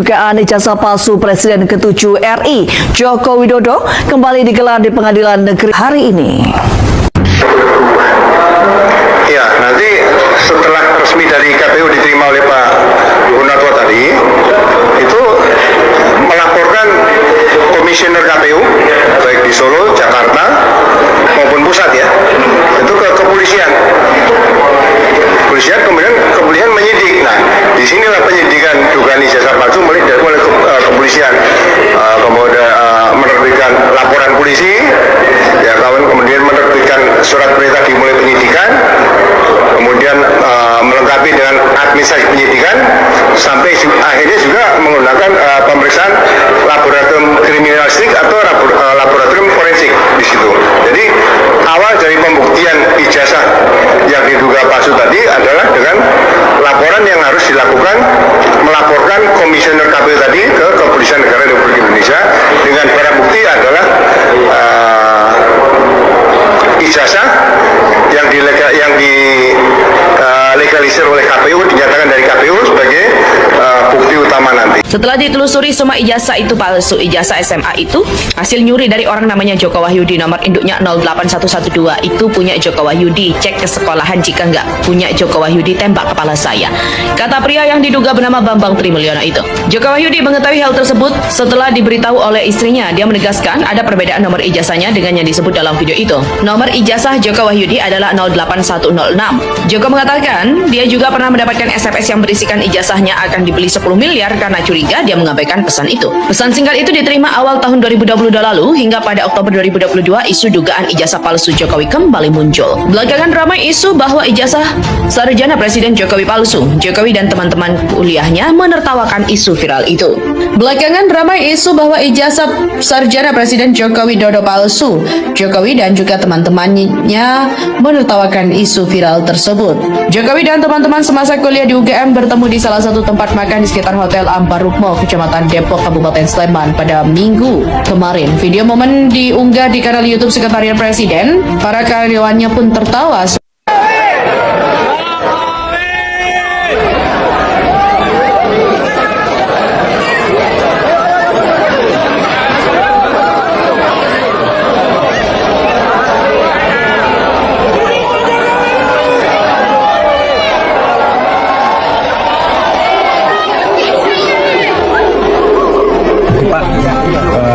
Dugaan ijazah palsu Presiden ke-7 RI Joko Widodo kembali digelar di Pengadilan Negeri hari ini. Ya, nanti setelah resmi dari KPU diterima oleh Pak Gunarto tadi, itu melaporkan komisioner KPU baik di Solo, Jakarta maupun pusat ya, itu ke kepolisian. Kemudian menyidik. Nah, disinilah penyidikan dugaan ijazah palsu mulai kepolisian, kemudian menerbitkan laporan polisi, ya kemudian menerbitkan surat perintah dimulai penyidikan, kemudian melengkapi dengan administrasi penyidikan, sampai akhirnya juga menggunakan pemeriksaan laboratorium kriminalistik atau laboratorium forensik di situ. Jadi awal dari pembuktian ijazah yang diduga palsu tadi adalah dengan laporan yang harus dilakukan, melaporkan komisioner KPU tadi ke Kepolisian Negara Republik Indonesia dengan barang bukti adalah ijazah yang dilegalisir oleh KPU, dinyatakan dari KPU sebagai bukti utama nanti. Setelah ditelusuri semua ijazah itu palsu, ijazah SMA itu hasil nyuri dari orang namanya Joko Wahyudi, nomor induknya 08112 itu punya Joko Wahyudi, cek ke sekolahan, jika enggak punya Joko Wahyudi tembak kepala saya, kata pria yang diduga bernama Bambang Trimulyono itu. Joko Wahyudi mengetahui hal tersebut setelah diberitahu oleh istrinya. Dia menegaskan ada perbedaan nomor ijazahnya dengan yang disebut dalam video itu. Nomor ijazah Joko Wahyudi adalah 08106. Joko mengatakan dia juga pernah mendapatkan SMS yang berisikan ijazahnya akan dibeli 10 miliar karena curiga dia mengabaikan pesan itu. Pesan singkat itu diterima awal tahun 2022 lalu, hingga pada Oktober 2022 isu dugaan ijazah palsu Jokowi kembali muncul. Belakangan ramai isu bahwa ijazah sarjana Presiden Jokowi palsu. Jokowi dan teman-teman kuliahnya menertawakan isu viral itu. Belakangan ramai isu bahwa ijazah sarjana Presiden Jokowi Dodo palsu. Jokowi dan juga teman-temannya menertawakan isu viral tersebut. Jokowi dan teman-teman semasa kuliah di UGM bertemu di salah satu tempat makan di sekitar Hotel Ambar Rukmo, Kecamatan Depok, Kabupaten Sleman pada Minggu kemarin. Video momen diunggah di kanal YouTube Sekretariat Presiden. Para karyawannya pun tertawa.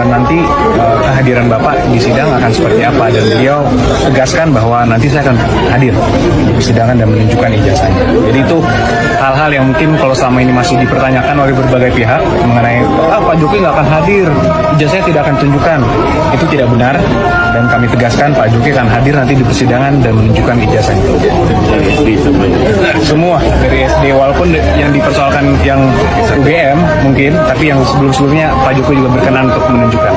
Nanti kehadiran Bapak di sidang akan seperti apa, dan beliau tegaskan bahwa nanti saya akan hadir di persidangan dan menunjukkan ijazahnya. Jadi itu hal-hal yang mungkin kalau selama ini masih dipertanyakan oleh berbagai pihak mengenai Pak Jokowi nggak akan hadir, ijazahnya tidak akan tunjukkan, itu tidak benar, dan kami tegaskan Pak Jokowi akan hadir nanti di persidangan dan menunjukkan ijazahnya. Semua dari SD, walaupun yang dipersoalkan yang UGM mungkin, tapi yang sebelum-sebelumnya Pak Jokowi juga berkenan untuk menunjukkan.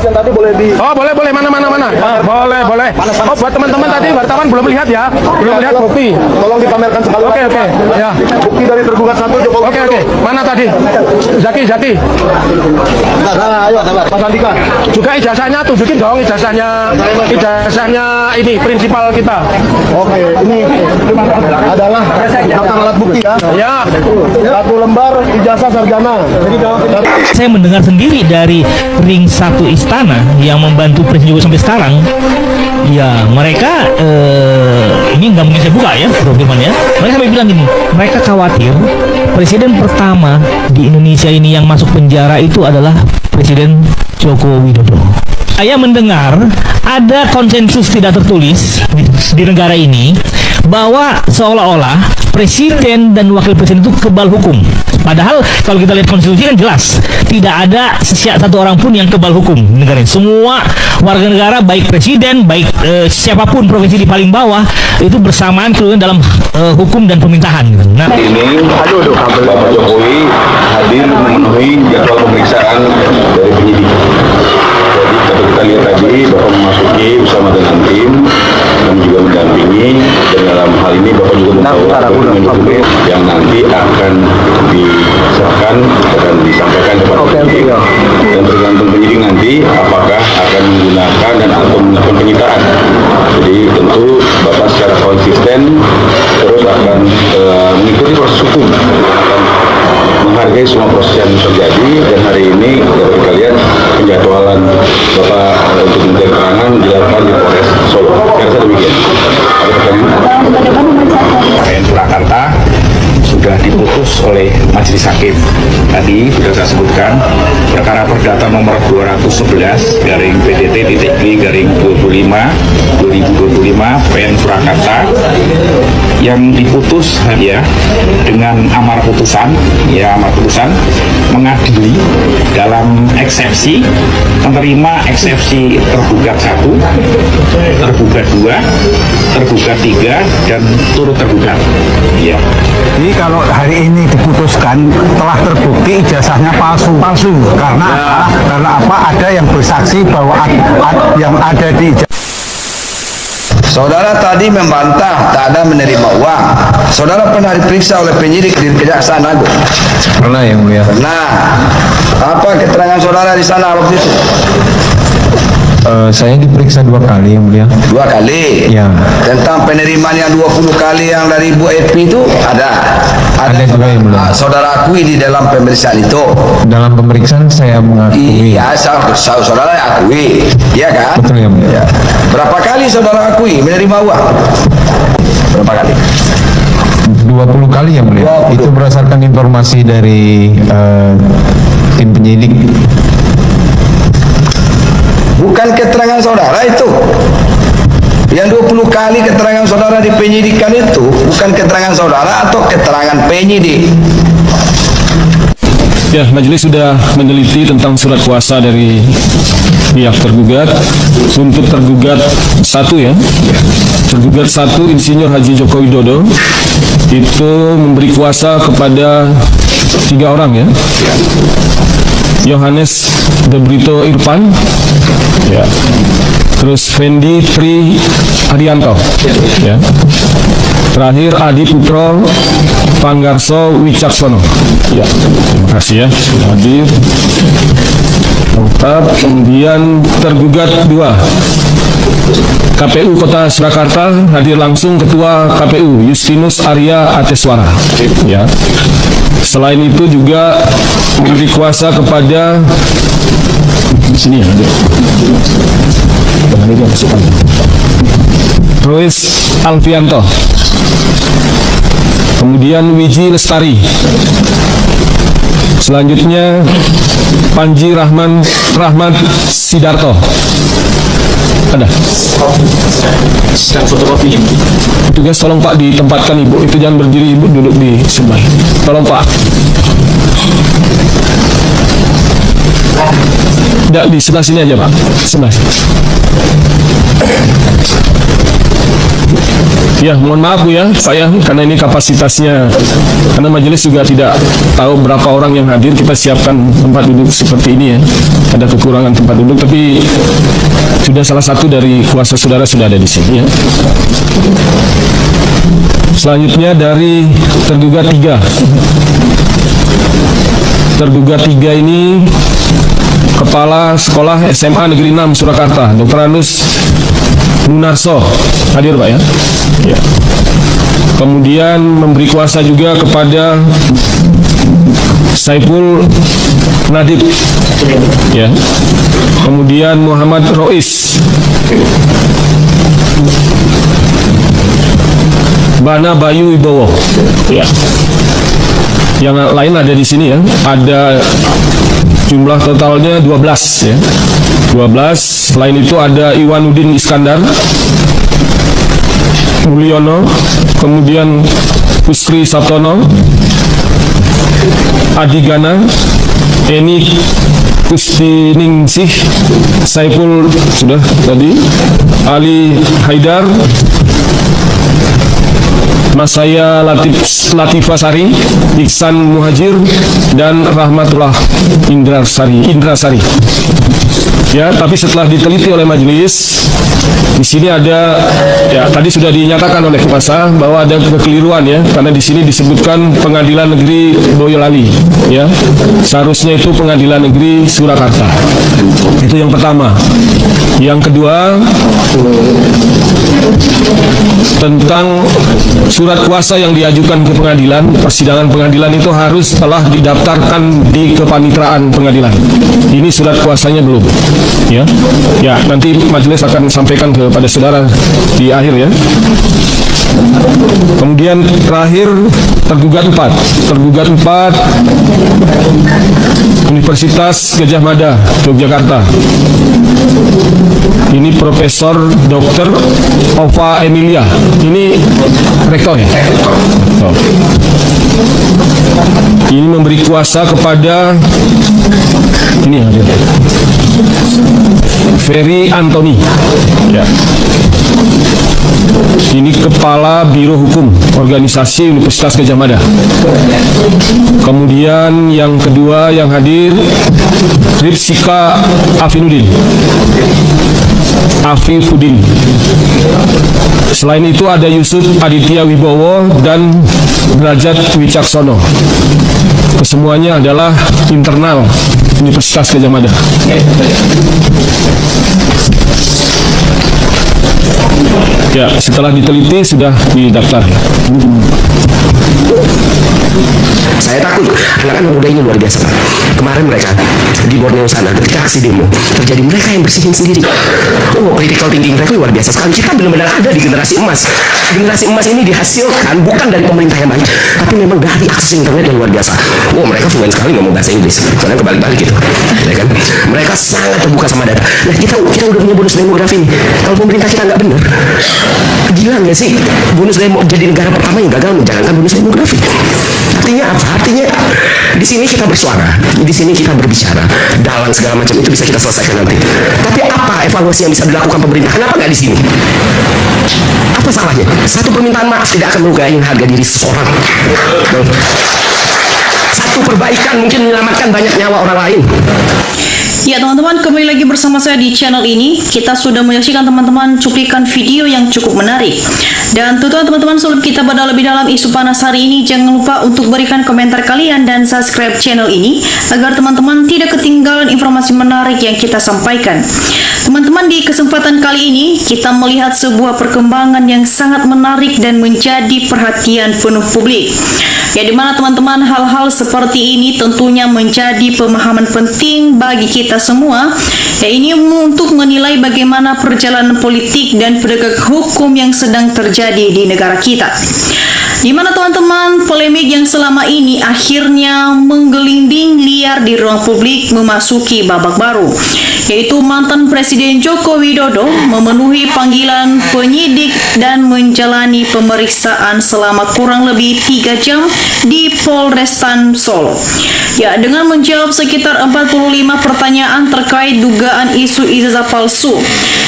Yang tadi boleh di... Oh, boleh, mana. Boleh. Oh, buat teman-teman tadi wartawan belum lihat ya, belum lihat bukti. Tolong dipamerkan sekali. Oke. Ya. Bukti dari tergugat 1 Jokowi. Oke. Mana tadi? Zaki. Ayo, Mas Andika. Juga ijazahnya, tunjukin dong ijazahnya ini prinsipal kita. Oke, ini adalah tentang alat bukti ya. Ya. 1 lembar ijazah sarjana. Saya mendengar sendiri dari ring 1 istana yang membantu Presiden Jokowi sampai sekarang. Ya, mereka ini nggak mungkin saya buka ya profilnya. Mereka sampai bilang gini, mereka khawatir presiden pertama di Indonesia ini yang masuk penjara itu adalah Presiden Joko Widodo. Saya mendengar ada konsensus tidak tertulis di negara ini bahwa seolah-olah presiden dan wakil presiden itu kebal hukum. Padahal kalau kita lihat konstitusi kan jelas tidak ada satu orang pun yang kebal hukum di negara ini. Semua warga negara, baik presiden, baik siapapun provinsi di paling bawah itu bersamaan dalam hukum dan pemerintahan. Nah, ini Bapak Jokowi hadir memenuhi jadwal pemeriksaan dari penyidik. Jadi kalau kita lihat tadi Bapak memasuki bersama dengan tim dan juga mendampingi, dan dalam hal ini Bapak juga membawa dokumen-dokumen yang nanti akan diserahkan dan disampaikan kepada penyidik, dan tergantung penyidik nanti apakah akan menggunakan dan atau melakukan penyitaan. Jadi tentu Bapak secara konsisten terus akan mengikuti proses hukum, akan menghargai semua proses yang terjadi, dan hari ini dapat kita lihat penjadwalan Bapak untuk meminta keterangan dilakukan di Polres Solo. Kira demikian. Ada pertanyaan? PN Purwakarta sudah diputus oleh Majelis Hakim. Tadi sudah saya sebutkan perkara perdata nomor 211 garing PDT.G/25 2025 PN Purwakarta yang diputus ya dengan amar putusan mengadili dalam eksepsi, menerima eksepsi tergugat 1, tergugat 2, tergugat 3, dan turut tergugat. Ya. Jadi kalau hari ini diputuskan telah terbukti ijazahnya palsu karena apa? Ada yang bersaksi bahwa yang ada di ijazah. Saudara tadi membantah tak ada menerima uang. Saudara pernah diperiksa oleh penyidik di Kejaksaan Agung? Pernah yang mulia. Nah, apa keterangan saudara di sana waktu itu? Saya diperiksa 2 kali yang mulia. 2 kali? Ya. Tentang penerimaan yang 20 kali yang dari Bu Epi itu ada juga yang mulia. Saudara akui di dalam pemeriksaan itu? Dalam pemeriksaan saya mengakui. Iya, saudara akui, iya kan? Betul yang mulia. Ya. Berapa kali saudara akui menerima uang? Berapa kali? 20 kali yang mulia. 20. Itu berdasarkan informasi dari tim penyidik. Bukan keterangan saudara itu. Yang 20 kali keterangan saudara di penyidikan itu bukan keterangan saudara atau keterangan penyidik. Ya, majelis sudah meneliti tentang surat kuasa dari pihak tergugat. Untuk tergugat 1 ya, tergugat 1 Insinyur Haji Joko Widodo itu memberi kuasa kepada 3 orang ya. Yohanes De Brito Irfan, ya. Terus Fendi Tri Arianto, ya. Terakhir Adi Putro Panggarso Wicaksono. Ya, terima kasih ya sudah hadir. Lengkap. Kemudian tergugat 2 KPU Kota Surakarta, hadir langsung Ketua KPU Justinus Arya Ateswara. Ya. Selain itu juga memberi kuasa kepada sini ya, Rois Alfianto, kemudian Wiji Lestari, selanjutnya Panji Rahmat Sidarto. Ada. Tugas tolong Pak ditempatkan Ibu, itu jangan berdiri Ibu, duduk di sebelah. Tolong Pak. Tidak, di sebelah sini aja Pak, sebelah sini. Ya, mohon maaf Bu ya, Pak ya, karena ini kapasitasnya, karena majelis juga tidak tahu berapa orang yang hadir, kita siapkan tempat duduk seperti ini ya. Ada kekurangan tempat duduk, tapi sudah salah satu dari kuasa saudara sudah ada di sini ya. Selanjutnya dari tergugat 3. Tergugat 3 ini Kepala Sekolah SMA Negeri 6 Surakarta, Dr. Anus Munarso, hadir Pak ya. Ya. Kemudian memberi kuasa juga kepada Saiful Nadib, ya. Kemudian Muhammad Rois, Bana Bayu Wibowo, ya. Yang lain ada di sini ya. Ada jumlah totalnya 12 ya. 12. Selain itu ada Iwanuddin Iskandar Mulyono, kemudian Kusri Sabtono, Adi Gana, Eni Kustiningsih, Saiful sudah tadi, Ali Haidar, Mas saya Latifah Sari, Iksan Muhajir, dan Rahmatullah Indrasari. Ya, tapi setelah diteliti oleh majelis, di sini ada, ya tadi sudah dinyatakan oleh kuasa bahwa ada kekeliruan ya, karena di sini disebutkan Pengadilan Negeri Boyolali, ya, seharusnya itu Pengadilan Negeri Surakarta. Itu yang pertama. Yang kedua, tentang surat kuasa yang diajukan ke pengadilan, persidangan pengadilan itu harus telah didaftarkan di kepaniteraan pengadilan. Ini surat kuasanya belum. Ya, nanti majelis akan sampaikan kepada saudara di akhir ya. Kemudian terakhir tergugat 4 Universitas Gadjah Mada Yogyakarta. Ini Profesor Dr. Ova Emilia. Ini rektor ya? Ini memberi kuasa kepada ini ya, Ferry Anthony. Ya. Ini Kepala Biro Hukum Organisasi Universitas Gadjah Mada. Kemudian yang kedua yang hadir Ripsika Afifuddin. Selain itu ada Yusuf Aditya Wibowo dan Derajat Wicaksono. Kesemuanya adalah internal Universitas Gadjah Mada. Ya, setelah diteliti sudah didaftar. Saya takut anak-anak muda ini luar biasa. Kemarin mereka di Borneo sana ketika aksi demo terjadi, mereka yang bersihin sendiri. Oh, critical thinking mereka luar biasa sekali. Kita benar-benar ada di generasi emas. Generasi emas ini dihasilkan bukan dari pemerintah yang baik, tapi memang dari akses internet yang luar biasa. Oh, mereka fluent sekali ngomong bahasa Inggris. Soalnya kebalik-balik gitu, ya kan? Mereka sangat terbuka sama data. Nah, kita udah punya bonus demografi nih. Kalau pemerintah kita nggak benar, gila nggak sih? Bonus demo jadi negara pertama yang gagal menjalankan bonus demografi. Artinya apa? Artinya di sini kita bersuara, di sini kita berbicara, dalam segala macam itu bisa kita selesaikan nanti. Tapi apa evaluasi yang bisa dilakukan pemerintah? Kenapa nggak di sini? Apa salahnya? Satu permintaan maaf tidak akan melukai harga diri seseorang. Satu perbaikan mungkin menyelamatkan banyak nyawa orang lain. Ya teman-teman, kembali lagi bersama saya di channel ini. Kita sudah menyaksikan teman-teman cuplikan video yang cukup menarik. Dan tentunya teman-teman, sebelum kita pada lebih dalam isu panas hari ini, jangan lupa untuk berikan komentar kalian dan subscribe channel ini agar teman-teman tidak ketinggalan informasi menarik yang kita sampaikan. Teman-teman, di kesempatan kali ini kita melihat sebuah perkembangan yang sangat menarik dan menjadi perhatian penuh publik. Ya, dimana teman-teman hal-hal seperti ini tentunya menjadi pemahaman penting bagi kita semua. Ya, ini untuk menilai bagaimana perjalanan politik dan penegak hukum yang sedang terjadi di negara kita. Di mana teman-teman, polemik yang selama ini akhirnya menggelinding liar di ruang publik memasuki babak baru, yaitu mantan Presiden Joko Widodo memenuhi panggilan penyidik dan menjalani pemeriksaan selama kurang lebih 3 jam di Polrestan Solo. Ya, dengan menjawab sekitar 45 pertanyaan terkait dugaan isu ijazah palsu.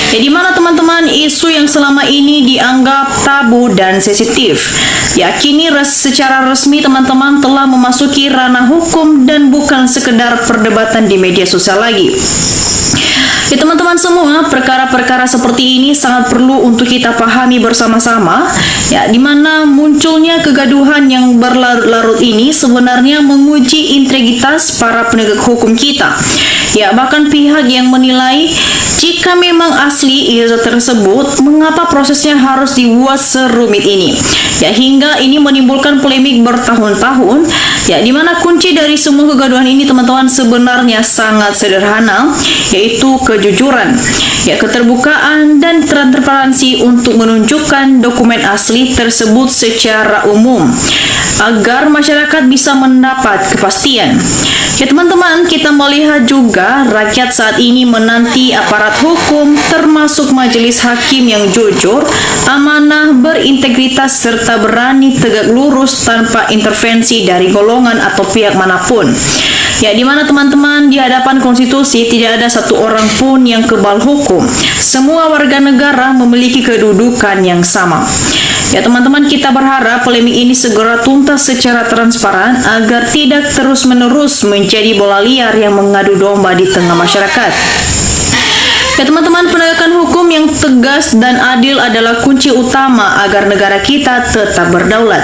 Ya, di mana teman-teman isu yang selama ini dianggap tabu dan sensitif, ya kini secara resmi teman-teman telah memasuki ranah hukum dan bukan sekedar perdebatan di media sosial lagi. Ya teman-teman semua, perkara-perkara seperti ini sangat perlu untuk kita pahami bersama-sama. Ya, dimana munculnya kegaduhan yang berlarut-larut ini sebenarnya menguji integritas para penegak hukum kita. Ya, bahkan pihak yang menilai jika memang asli ijazah tersebut, mengapa prosesnya harus dibuat serumit ini? Ya, hingga ini menimbulkan polemik bertahun-tahun. Ya, dimana kunci dari semua kegaduhan ini teman-teman sebenarnya sangat sederhana, yaitu kejujuran, ya keterbukaan dan transparansi untuk menunjukkan dokumen asli tersebut secara umum agar masyarakat bisa mendapat kepastian. Ya teman-teman, kita melihat juga rakyat saat ini menanti aparat hukum termasuk majelis hakim yang jujur, amanah, berintegritas serta berani tegak lurus tanpa intervensi dari golongan atau pihak manapun. Ya, di mana teman-teman di hadapan konstitusi tidak ada satu orang pun yang kebal hukum. Semua warga negara memiliki kedudukan yang sama. Ya teman-teman, kita berharap polemik ini segera tuntas secara transparan agar tidak terus-menerus menjadi bola liar yang mengadu domba di tengah masyarakat. Ya teman-teman, penegakan hukum yang tegas dan adil adalah kunci utama agar negara kita tetap berdaulat.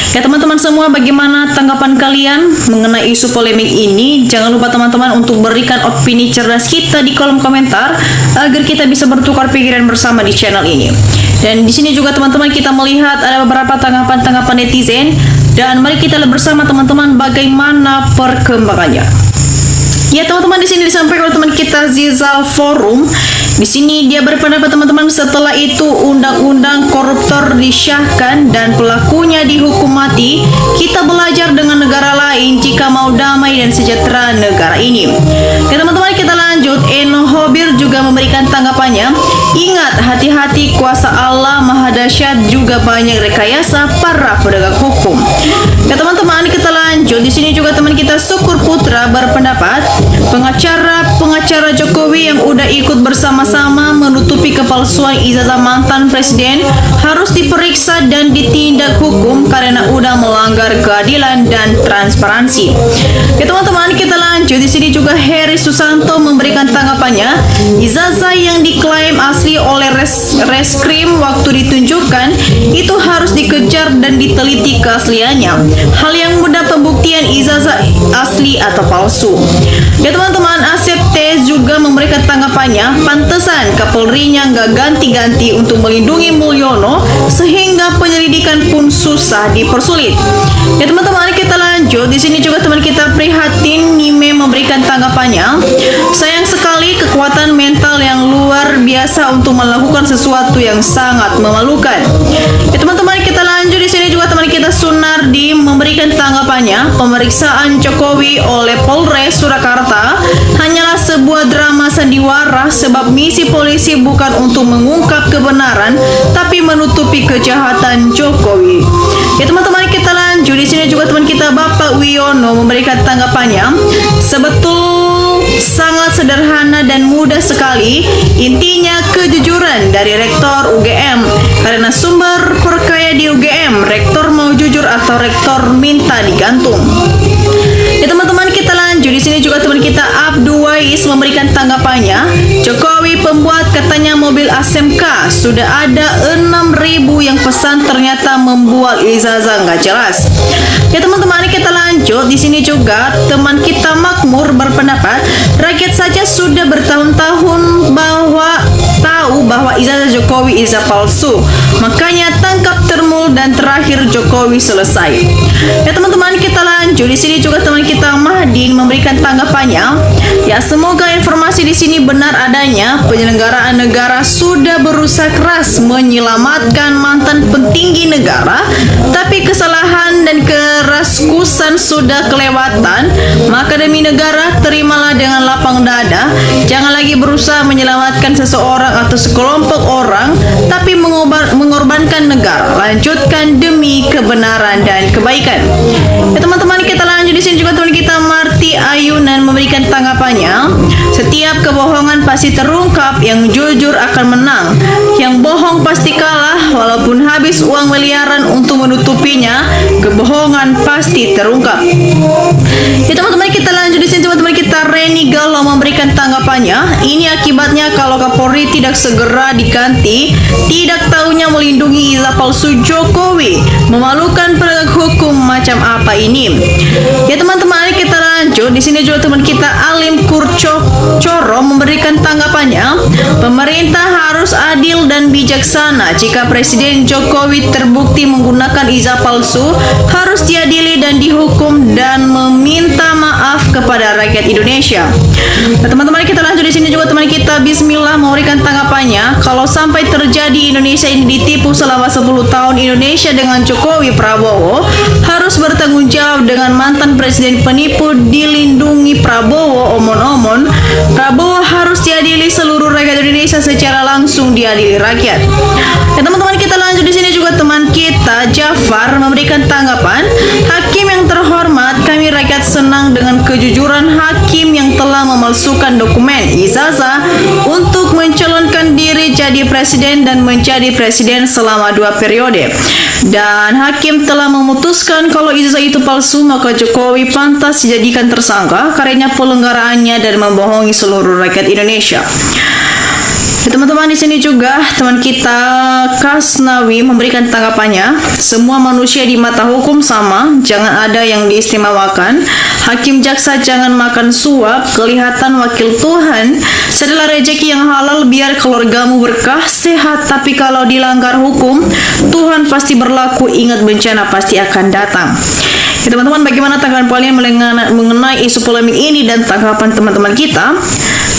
Ya teman-teman semua, bagaimana tanggapan kalian mengenai isu polemik ini? Jangan lupa teman-teman untuk berikan opini cerdas kita di kolom komentar agar kita bisa bertukar pikiran bersama di channel ini. Dan di sini juga teman-teman kita melihat ada beberapa tanggapan-tanggapan netizen, dan mari kita lihat bersama teman-teman bagaimana perkembangannya. Ya teman-teman, di sini disampaikan oleh teman kita Zizal Forum. Di sini dia berpendapat teman-teman, setelah itu undang-undang koruptor disahkan dan pelakunya dihukum mati, kita belajar dengan negara lain jika mau damai dan sejahtera negara ini. Ya teman-teman, kita lanjut. Eno Hobir juga memberikan tanggapannya. Ingat, hati-hati, kuasa Allah maha dahsyat, juga banyak rekayasa para penegak hukum. Ya teman-teman, kita lanjut. Di sini juga teman kita Syukur Putra berpendapat, pengacara Jokowi yang udah ikut bersama-sama menutupi kepalsuan ijazah mantan presiden harus diperiksa dan ditindak hukum karena udah melanggar keadilan dan transparansi. Ya teman-teman, kita lanjut. Di sini juga Heri Susanto memberikan tanggapannya. Ijazah yang diklaim asli oleh reskrim waktu ditunjukkan itu harus dikejar dan diteliti keasliannya. Hal yang mudah pembuktian ijazah asli atau palsu. Ya teman-teman, Asep T juga memberikan tanggapannya. Pantesan Kapolrinya nggak ganti-ganti untuk melindungi Mulyono sehingga penyelidikan pun susah dipersulit. Ya teman-teman, kita lanjut. Di sini juga teman kita Prihatin Nime memberikan tanggapannya. Sayang sekali kekuatan mental yang luar biasa untuk melakukan sesuatu yang sangat memalukan. Ya teman-teman, kita lanjut. Di sini juga teman kita Sunardi memberikan tanggapannya. Pemeriksaan Jokowi oleh Polres Surakarta hanyalah sebuah drama sandiwara, sebab misi polisi bukan untuk mengungkap kebenaran tapi menutupi kejahatan Jokowi. Ya teman-teman, kita lanjut. Di sini juga teman kita Bapak Wiono memberikan tanggapannya. Sangat sederhana dan mudah sekali. Intinya kejujuran dari rektor UGM. Karena sumber perkaya di UGM, rektor mau jujur atau rektor minta digantung. Ya teman-teman, kita lanjut. Di sini juga teman kita Abduwais memberikan tanggapannya. Jokowi pembuat katanya mobil ASMK, sudah ada 6.000 yang pesan, ternyata membuat ijazah nggak jelas. Ya teman-teman, kita lanjut. Di sini juga teman kita Makmur berpendapat, rakyat saja sudah bertahun-tahun tahu bahwa ijazah Jokowi ijazah palsu, makanya tangkap termul dan terakhir Jokowi selesai. Ya teman-teman, kita lanjut. Di sini juga teman kita Mahdin memberikan tanggapannya. Ya, semoga informasi di sini benar adanya. Penyelenggaraan negara sudah berusaha keras menyelamatkan mantan petinggi negara, tapi kesalahan dan keraskusan sudah kelewatan. Maka demi negara, terimalah dengan lapang dada. Jangan lagi berusaha menyelamatkan seseorang atau sekelompok orang, tapi mengorbankan negara. Lanjutkan demi kebenaran dan kebaikan. Ya teman-teman, kita lanjut. Di sini juga teman kita Marti Ayunan memberikan tanggapannya. Setiap kebohongan pasti terungkap, yang jujur akan menang. Yang bohong pasti kalah, walaupun habis uang miliaran untuk menutupinya, kebohongan pasti terungkap. Ya teman-teman, kita lanjut. Di sini teman-teman kita Reni Galau memberikan tanggapannya. Ini akibatnya kalau Kapolri tidak segera diganti, tidak taunya melindungi ijazah palsu Jokowi. Memalukan penegak hukum macam apa ini? Ya teman-teman, kita lanjut. Di sini juga teman kita Alim Coro memberikan tanggapannya. Pemerintah harus adil dan bijaksana. Jika Presiden Jokowi terbukti menggunakan ijazah palsu, harus diadili dan dihukum dan meminta maaf kepada rakyat Indonesia. Nah, teman-teman, kita lanjut. Di sini juga teman kita Bismillah memberikan tanggapannya. Kalau sampai terjadi Indonesia ini ditipu selama 10 tahun, Indonesia dengan Jokowi Prabowo harus bertanggung jawab dengan mantan presiden penipu dilindungi Prabowo omon-omon. Prabowo harus diadili, seluruh rakyat Indonesia secara langsung diadili rakyat. Ya teman-teman, kita lanjut. Di sini juga teman kita Jafar memberikan tanggapan. Hakim yang terhormat, kami rakyat senang dengan kejujuran hakim yang telah memalsukan dokumen ijazah untuk mencalonkan mencalonkan diri jadi presiden dan menjadi presiden selama 2 periode. Dan hakim telah memutuskan kalau ijazah itu palsu, maka Jokowi pantas dijadikan tersangka karena penyelenggaraannya dan membohongi seluruh rakyat Indonesia. Teman-teman, di sini juga teman kita Kasnawi memberikan tanggapannya. Semua manusia di mata hukum sama, jangan ada yang diistimewakan. Hakim jaksa jangan makan suap, kelihatan wakil Tuhan. Setelah rezeki yang halal biar keluargamu berkah, sehat. Tapi kalau dilanggar hukum, Tuhan pasti berlaku. Ingat, bencana pasti akan datang. Ya, teman-teman, bagaimana tanggapan kalian mengenai isu polemik ini dan tanggapan teman-teman kita?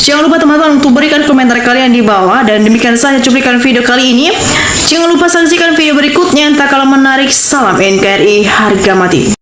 Jangan lupa teman-teman untuk berikan komentar kalian di bawah. Dan demikian saja cuplikan video kali ini. Jangan lupa saksikan video berikutnya. Entah kalau menarik. Salam NKRI harga mati.